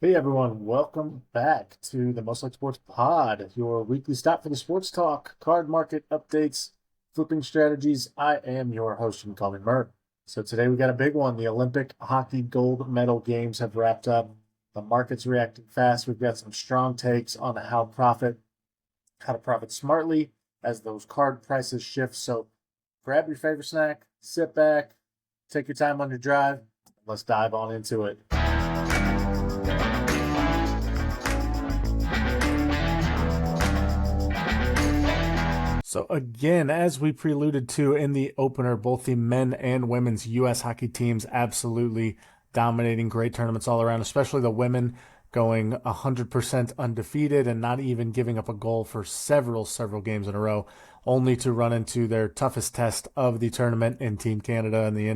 Hey everyone, welcome back to the Most Like Sports Pod, your weekly stop for the sports talk, card market updates, flipping strategies. I am your host, you can call me Mert. So today we got a big one. The Olympic hockey gold medal games have wrapped up. The market's reacting fast. We've got some strong takes on how to profit smartly as those card prices shift. So grab your favorite snack, sit back, take your time on your drive, and let's dive on into it. So again, as we preluded to in the opener, both the men and women's U.S. hockey teams absolutely dominating great tournaments all around, especially the women going 100% undefeated and not even giving up a goal for several games in a row, only to run into their toughest test of the tournament in Team Canada in the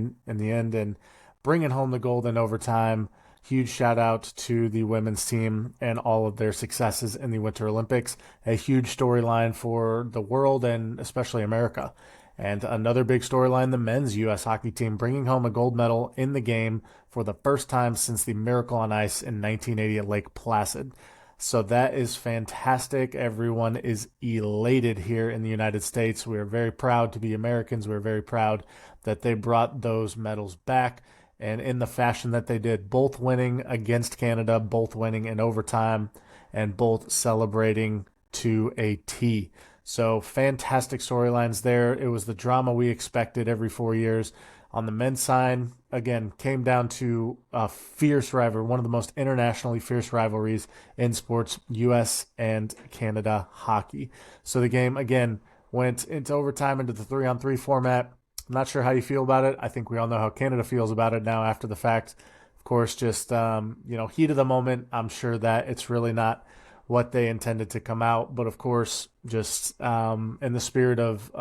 end and bringing home the gold in overtime. Huge shout out to the women's team and all of their successes in the Winter Olympics. A huge storyline for the world and especially America. And another big storyline, the men's U.S. hockey team bringing home a gold medal in the game for the first time since the Miracle on Ice in 1980 at Lake Placid. So that is fantastic. Everyone is elated here in the United States. We are very proud to be Americans. We're very proud that they brought those medals back and in the fashion that they did, both winning against Canada, both winning in overtime, and both celebrating to a T. So fantastic storylines there. It was the drama we expected every 4 years. On the men's side, again, came down to a fierce rivalry, one of the most internationally fierce rivalries in sports, U.S. and Canada hockey. So the game, again, went into overtime into the 3-on-3 format. I'm not sure how you feel about it. I think we all know how Canada feels about it now after the fact. Of course, just heat of the moment. I'm sure that it's really not what they intended to come out, but of course, just in the spirit of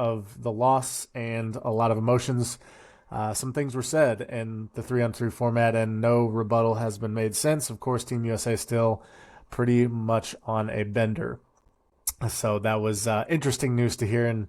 the loss and a lot of emotions, some things were said in the 3-on-3 format, and no rebuttal has been made since. Of course, Team USA still pretty much on a bender. So that was interesting news to hear. And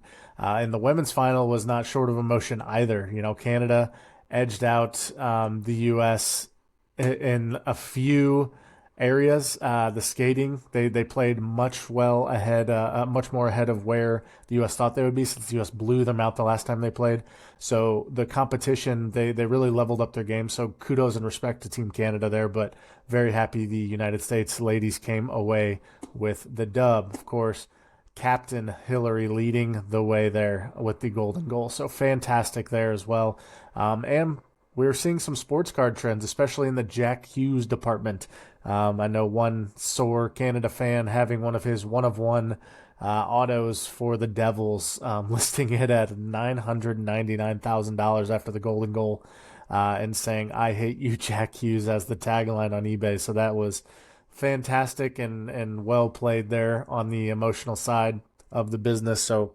the women's final was not short of emotion either. You know, Canada edged out the U.S. in a few areas. The skating, they played much well ahead, much more ahead of where the U.S. thought they would be, since the U.S. blew them out the last time they played. So the competition, they really leveled up their game. So kudos and respect to Team Canada there, but very happy the United States ladies came away with the dub. Of course, Captain Hillary leading the way there with the golden goal. So fantastic there as well. And we're seeing some sports card trends, especially in the Jack Hughes department. I know one sore Canada fan having one of his one-of-one autos for the Devils, listing it at $999,000 after the golden goal, and saying, "I hate you, Jack Hughes," as the tagline on eBay. So that was fantastic and well played there on the emotional side of the business. So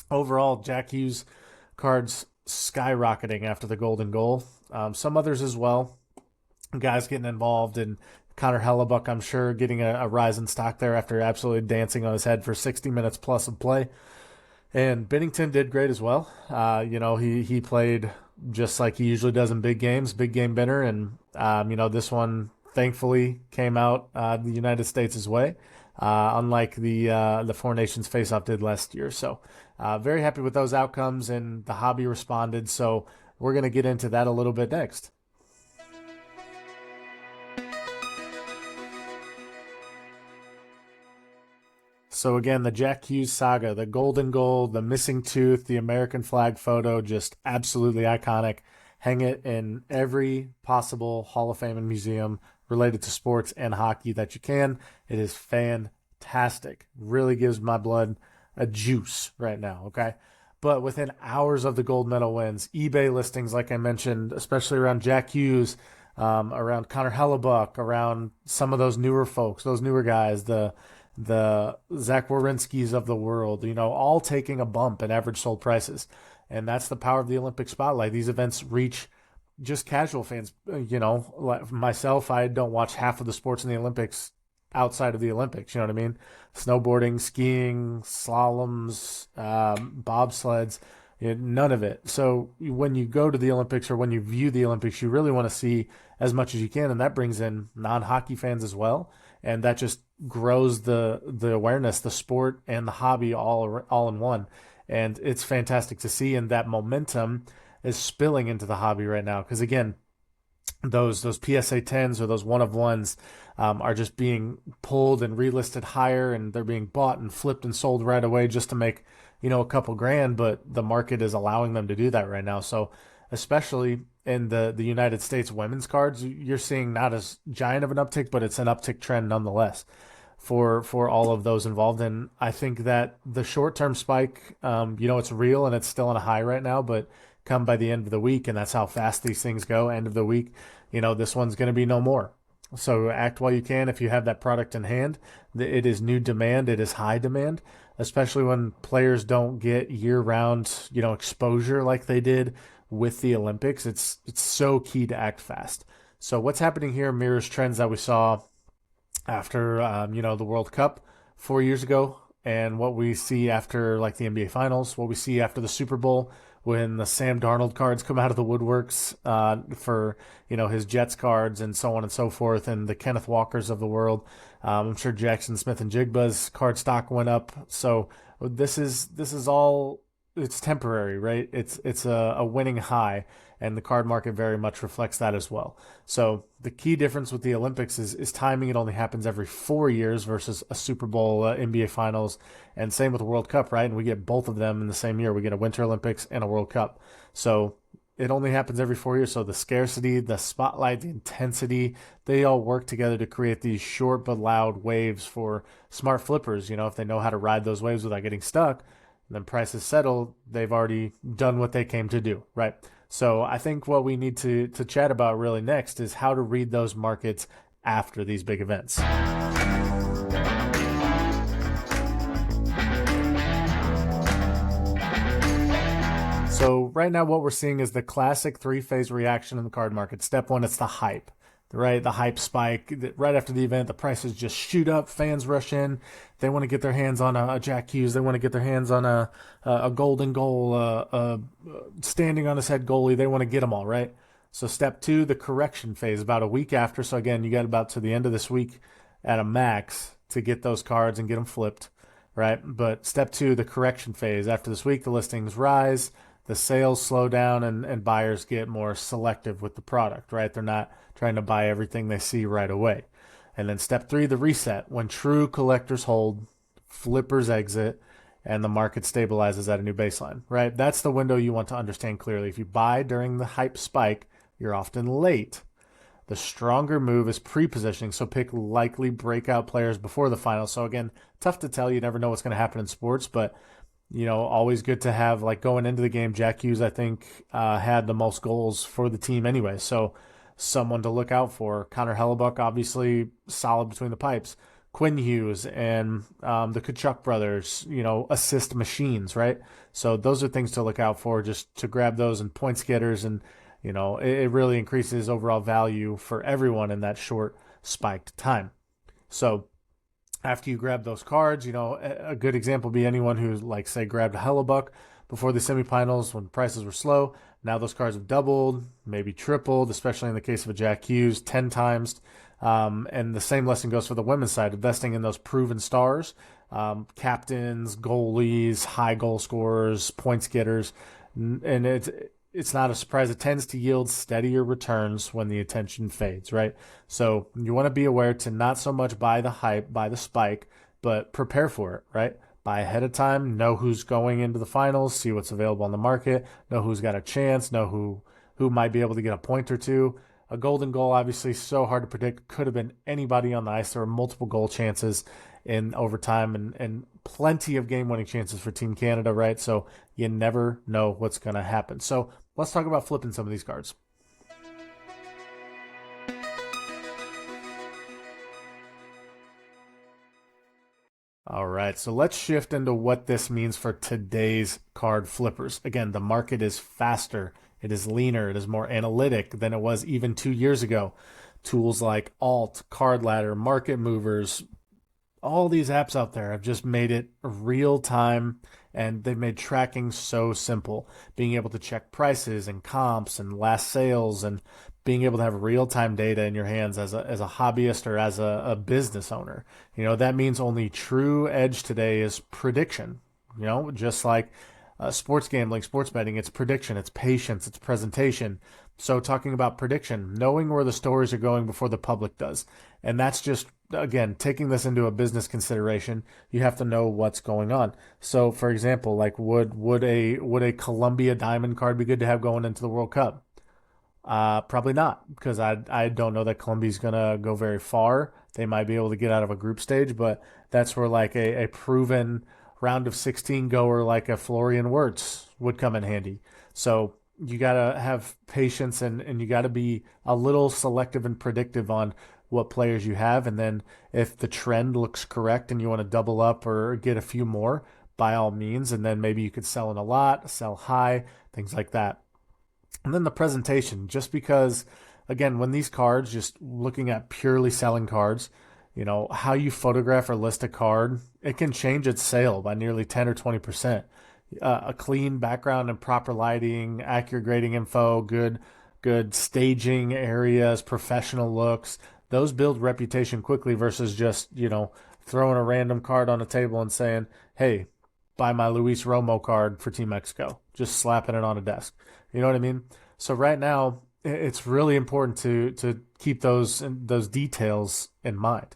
overall, Jack Hughes cards skyrocketing after the golden goal. Some others as well. Guys getting involved in Connor Hellebuck, I'm sure, getting a rise in stock there after absolutely dancing on his head for 60 minutes plus of play. And Bennington did great as well. He played just like he usually does in big games, big game Benner. And, this one thankfully came out the United States' way, unlike the Four Nations face-off did last year. So very happy with those outcomes, and the hobby responded. So we're going to get into that a little bit next. So again, the Jack Hughes saga, the golden goal, the missing tooth, the American flag photo, just absolutely iconic. Hang it in every possible Hall of Fame and museum related to sports and hockey that you can. It is fantastic. Really gives my blood a juice right now, okay? But within hours of the gold medal wins, eBay listings, like I mentioned, especially around Jack Hughes, around Connor Hellebuck, around some of those newer folks, those newer guys, the Zach Werenskis of the world, all taking a bump in average sold prices. And that's the power of the Olympic spotlight. These events reach just casual fans. Like myself, I don't watch half of the sports in the Olympics outside of the Olympics. You know what I mean? Snowboarding, skiing, slaloms, bobsleds. None of it. So when you go to the Olympics or when you view the Olympics, you really want to see as much as you can, and that brings in non-hockey fans as well, and that just grows the awareness, the sport, and the hobby all in one. And it's fantastic to see, and that momentum is spilling into the hobby right now. Because again, those PSA 10s or those one of ones are just being pulled and relisted higher, and they're being bought and flipped and sold right away just to make a couple grand. But the market is allowing them to do that right now. So especially in the United States women's cards, you're seeing not as giant of an uptick, but it's an uptick trend nonetheless for all of those involved. And I think that the short term spike, it's real and it's still on a high right now, but come by the end of the week, and that's how fast these things go. End of the week, this one's going to be no more. So act while you can. If you have that product in hand, it is new demand. It is high demand, especially when players don't get year-round, exposure like they did with the Olympics. It's so key to act fast. So what's happening here mirrors trends that we saw after the World Cup 4 years ago, and what we see after like the NBA Finals, what we see after the Super Bowl when the Sam Darnold cards come out of the woodworks for his Jets cards and so on and so forth, and the Kenneth Walkers of the world. I'm sure Jackson Smith and Jigba's card stock went up. So this is all, it's temporary, right? It's a winning high, and the card market very much reflects that as well. So the key difference with the Olympics is timing. It only happens every 4 years versus a Super Bowl, NBA Finals, and same with the World Cup, right? And we get both of them in the same year. We get a Winter Olympics and a World Cup. So it only happens every 4 years. So the scarcity, the spotlight, the intensity, they all work together to create these short but loud waves for smart flippers. If they know how to ride those waves without getting stuck, then prices settle, they've already done what they came to do, right? So I think what we need to chat about really next is how to read those markets after these big events. So right now what we're seeing is the classic three-phase reaction in the card market. Step one, it's the hype, right? The hype spike. Right after the event, the prices just shoot up. Fans rush in. They want to get their hands on a Jack Hughes. They want to get their hands on a golden goal, standing on his head goalie. They want to get them all, right? So step two, the correction phase, about a week after. So again, you got about to the end of this week at a max to get those cards and get them flipped, right? But step two, the correction phase. After this week, the listings rise, the sales slow down, and buyers get more selective with the product, right? They're not trying to buy everything they see right away. And then step three, the reset. When true collectors hold, flippers exit, and the market stabilizes at a new baseline, right? That's the window you want to understand clearly. If you buy during the hype spike, you're often late. The stronger move is pre-positioning, so pick likely breakout players before the final. So again, tough to tell. You never know what's going to happen in sports, but always good to have, like, going into the game. Jack Hughes, I think, had the most goals for the team anyway. So someone to look out for. Connor Hellebuck, obviously solid between the pipes. Quinn Hughes and the Kachuk brothers, assist machines, right? So those are things to look out for, just to grab those and points getters. And, it really increases overall value for everyone in that short spiked time. So after you grab those cards, a good example would be anyone who, like, say, grabbed a Hellebuck before the semifinals when prices were slow. Now those cards have doubled, maybe tripled, especially in the case of a Jack Hughes, 10 times. And the same lesson goes for the women's side, investing in those proven stars, captains, goalies, high goal scorers, points getters. And it's not a surprise. It tends to yield steadier returns when the attention fades, right? So you want to be aware to not so much buy the hype, buy the spike, but prepare for it, right? Buy ahead of time, know who's going into the finals, see what's available on the market, know who's got a chance, know who might be able to get a point or two. A golden goal, obviously, so hard to predict. Could have been anybody on the ice. There were multiple goal chances in overtime and plenty of game-winning chances for Team Canada, right? So you never know what's going to happen. So let's talk about flipping some of these cards. All right, so let's shift into what this means for today's card flippers. Again, the market is faster, it is leaner, it is more analytic than it was even 2 years ago. Tools like Alt, Card Ladder, Market Movers, all these apps out there have just made it real time, and they've made tracking so simple. Being able to check prices and comps and last sales, and being able to have real time data in your hands as a hobbyist or as a business owner. That means only true edge today is prediction. Just like sports gambling, sports betting, it's prediction, it's patience, it's presentation. So, talking about prediction, knowing where the stories are going before the public does. And that's just, again, taking this into a business consideration. You have to know what's going on. So, for example, like would a Columbia Diamond card be good to have going into the World Cup? Probably not, because I don't know that Colombia's gonna go very far. They might be able to get out of a group stage, but that's where like a proven round of 16 goer like a Florian Wirtz would come in handy. So you gotta have patience, and you gotta be a little selective and predictive on what players you have, and then if the trend looks correct and you want to double up or get a few more, by all means, and then maybe you could sell in a lot, sell high, things like that. And then the presentation, just because, again, when these cards, just looking at purely selling cards, how you photograph or list a card, it can change its sale by nearly 10 or 20%. A clean background and proper lighting, accurate grading info, good staging areas, professional looks, those build reputation quickly versus just, throwing a random card on a table and saying, hey, buy my Luis Romo card for Team Mexico, just slapping it on a desk. You know what I mean? So right now, it's really important to keep those details in mind.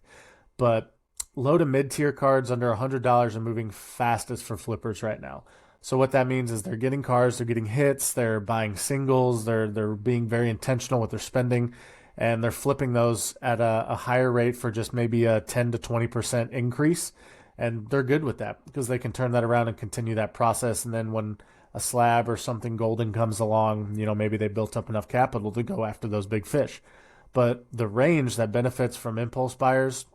But low to mid tier cards under $100 are moving fastest for flippers right now. So what that means is they're getting cards, they're getting hits, they're buying singles, they're being very intentional with their spending, and they're flipping those at a higher rate for just maybe a 10 to 20% increase. And they're good with that because they can turn that around and continue that process. And then when a slab or something golden comes along, maybe they built up enough capital to go after those big fish. But the range that benefits from impulse buyers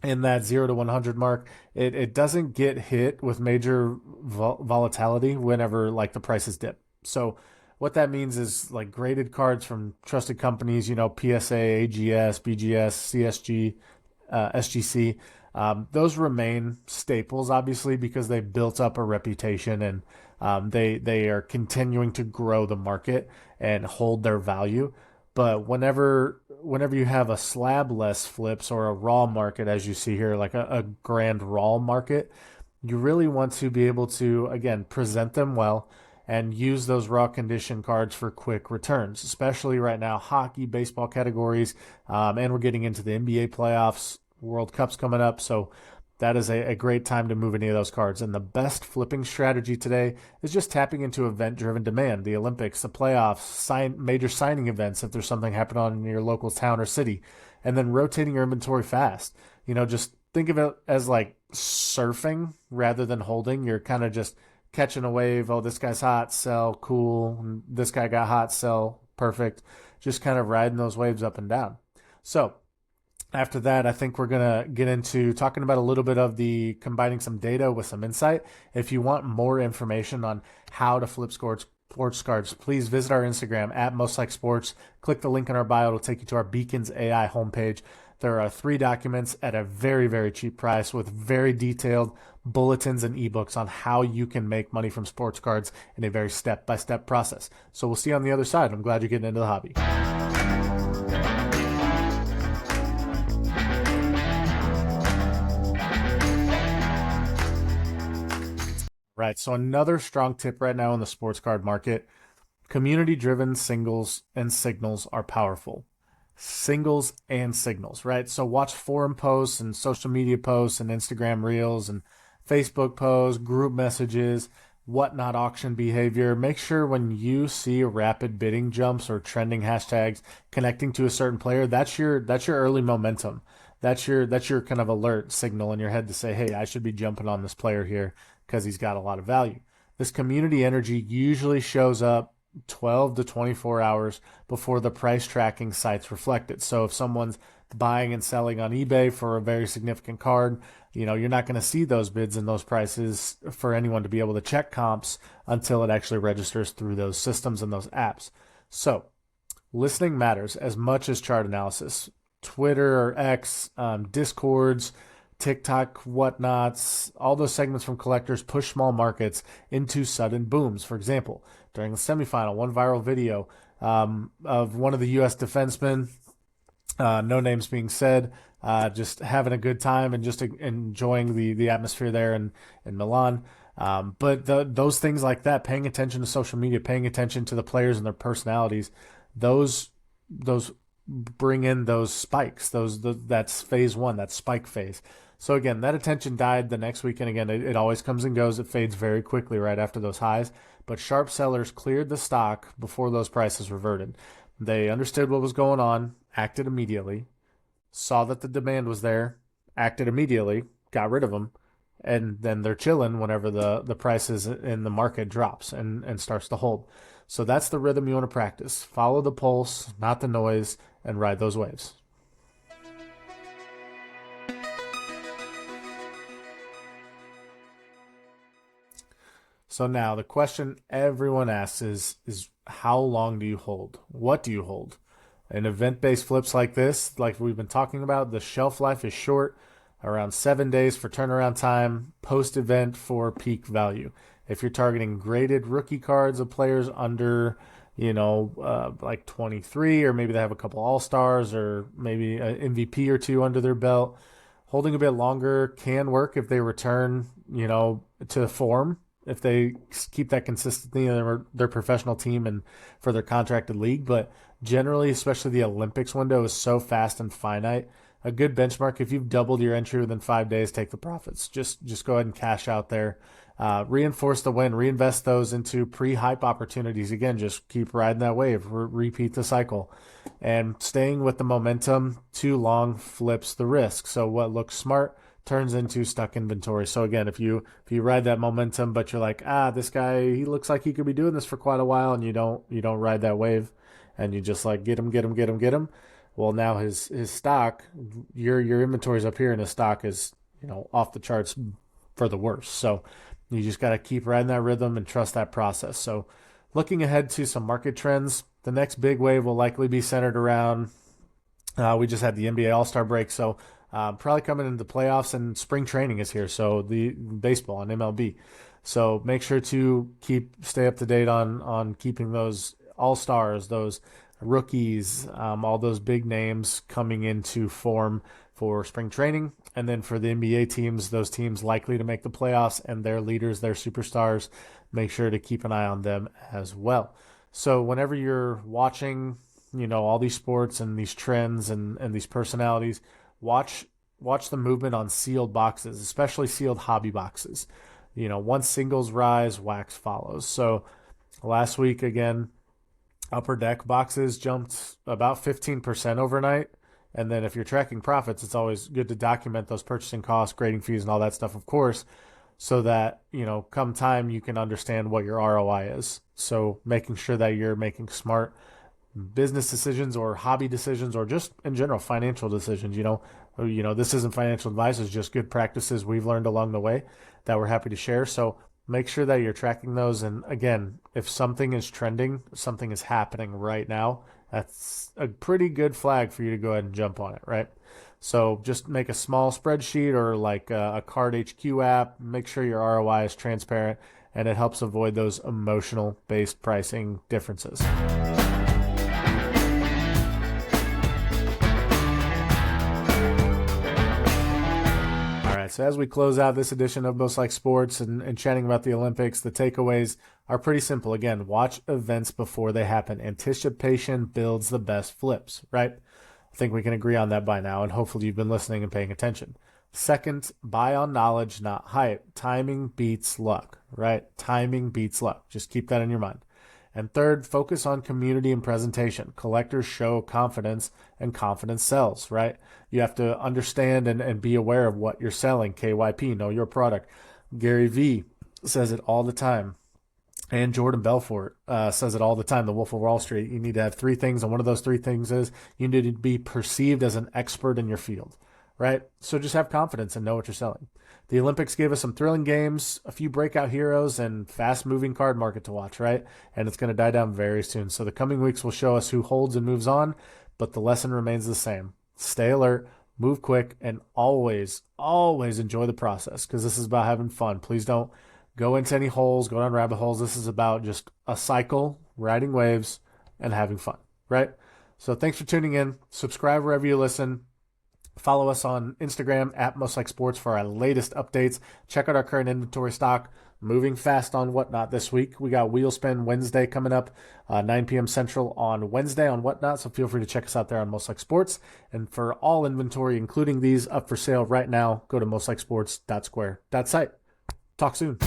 in that 0 to 100 mark, it doesn't get hit with major volatility whenever like the prices dip. So what that means is like graded cards from trusted companies, PSA, AGS, BGS, CSG, SGC. Those remain staples, obviously, because they've built up a reputation, and they are continuing to grow the market and hold their value. But whenever you have a slab-less flips or a raw market, as you see here, like a grand raw market, you really want to be able to, again, present them well and use those raw condition cards for quick returns, especially right now, hockey, baseball categories, and we're getting into the NBA playoffs, World Cup's coming up, so that is a great time to move any of those cards. And the best flipping strategy today is just tapping into event-driven demand, the Olympics, the playoffs, major signing events if there's something happening in your local town or city, and then rotating your inventory fast. Just think of it as like surfing rather than holding. You're kind of just catching a wave. Oh, this guy's hot, sell, cool. And this guy got hot, sell, perfect. Just kind of riding those waves up and down. So after that, I think we're going to get into talking about a little bit of the combining some data with some insight. If you want more information on how to flip sports cards, please visit our Instagram at @MostLikeSports. Click the link in our bio. It'll take you to our Beacons AI homepage. There are 3 documents at a very, very cheap price with very detailed bulletins and ebooks on how you can make money from sports cards in a very step-by-step process. So we'll see you on the other side. I'm glad you're getting into the hobby. Right. So another strong tip right now in the sports card market, community-driven singles and signals are powerful. Singles and signals, right? So watch forum posts and social media posts and Instagram reels and Facebook posts, group messages, whatnot auction behavior. Make sure when you see rapid bidding jumps or trending hashtags connecting to a certain player, that's your early momentum. That's your kind of alert signal in your head to say, hey, I should be jumping on this player here because he's got a lot of value. This community energy usually shows up 12 to 24 hours before the price tracking sites reflect it. So if someone's buying and selling on eBay for a very significant card, you're not going to see those bids and those prices for anyone to be able to check comps until it actually registers through those systems and those apps. So listening matters as much as chart analysis. Twitter or X, Discords, TikTok whatnots, all those segments from collectors push small markets into sudden booms. For example, during the semifinal, one viral video of one of the U.S. defensemen, no names being said, just having a good time and just enjoying the atmosphere there in Milan. But those things like that, paying attention to social media, paying attention to the players and their personalities, those bring in those spikes. That's phase one, that spike phase. So again, that attention died the next weekend. Again, it always comes and goes. It fades very quickly right after those highs. But sharp sellers cleared the stock before those prices reverted. They understood what was going on, acted immediately, saw that the demand was there, acted immediately, got rid of them, and then they're chilling whenever the prices in the market drops and starts to hold. So that's the rhythm you want to practice. Follow the pulse, not the noise, and ride those waves. So now the question everyone asks is how long do you hold? What do you hold? In event-based flips like this, like we've been talking about, the shelf life is short, around 7 days for turnaround time, post-event for peak value. If you're targeting graded rookie cards of players under, like 23, or maybe they have a couple All-Stars or maybe an MVP or two under their belt, holding a bit longer can work if they return, to form. If they keep that consistency in their professional team and for their contracted league. But generally, especially the Olympics window is so fast and finite. A good benchmark, if you've doubled your entry within 5 days, take the profits. Just go ahead and cash out there. Reinforce the win. Reinvest those into pre-hype opportunities. Again, just keep riding that wave. Repeat the cycle. And staying with the momentum too long flips the risk. So what looks smart turns into stuck inventory. So again, if you ride that momentum, but you're like, this guy, he looks like he could be doing this for quite a while, and you don't ride that wave, and you just like get him. Well, now his stock, your inventory's up here, and his stock is off the charts for the worse. So you just got to keep riding that rhythm and trust that process. So looking ahead to some market trends, the next big wave will likely be centered around. We just had the NBA All-Star break, so probably coming into the playoffs, and spring training is here. So the baseball and MLB. So make sure to stay up to date on keeping those all-stars, those rookies, all those big names coming into form for spring training. And then for the NBA teams, those teams likely to make the playoffs and their leaders, their superstars, make sure to keep an eye on them as well. So whenever you're watching, all these sports and these trends and these personalities, watch the movement on sealed boxes, especially sealed hobby boxes. Once singles rise, wax follows. So last week, again, upper deck boxes jumped about 15% overnight. And then if you're tracking profits, it's always good to document those purchasing costs, grading fees, and all that stuff, of course, so that, come time you can understand what your ROI is. So making sure that you're making smart business decisions or hobby decisions, or just in general financial decisions. This isn't financial advice, it's just good practices we've learned along the way that we're happy to share. So make sure that you're tracking those. And again, if something is trending, something is happening right now, that's a pretty good flag for you to go ahead and jump on it, right? So just make a small spreadsheet or like a Card HQ app. Make sure your ROI is transparent, and it helps avoid those emotional based pricing differences. So as we close out this edition of Most Like Sports and chatting about the Olympics, the takeaways are pretty simple. Again, watch events before they happen. Anticipation builds the best flips, right? I think we can agree on that by now, and hopefully you've been listening and paying attention. Second, buy on knowledge, not hype. Timing beats luck, right? Timing beats luck. Just keep that in your mind. And third, focus on community and presentation. Collectors show confidence, and confidence sells, right? You have to understand and be aware of what you're selling. KYP, know your product. Gary Vee says it all the time. And Jordan Belfort says it all the time, the Wolf of Wall Street. You need to have three things, and one of those three things is you need to be perceived as an expert in your field, right? So just have confidence and know what you're selling. The Olympics gave us some thrilling games, a few breakout heroes, and fast-moving card market to watch, right? And it's going to die down very soon. So the coming weeks will show us who holds and moves on, but the lesson remains the same. Stay alert, move quick, and always, always enjoy the process because this is about having fun. Please don't go into any holes, go down rabbit holes. This is about just a cycle, riding waves, and having fun, right? So thanks for tuning in. Subscribe wherever you listen. Follow us on Instagram at Most Like Sports for our latest updates. Check out our current inventory stock. Moving fast on Whatnot this week. We got Wheel Spin Wednesday coming up, 9 p.m. Central on Wednesday on Whatnot. So feel free to check us out there on Most Like Sports. And for all inventory, including these up for sale right now, go to mostlikesports.square.site. Talk soon.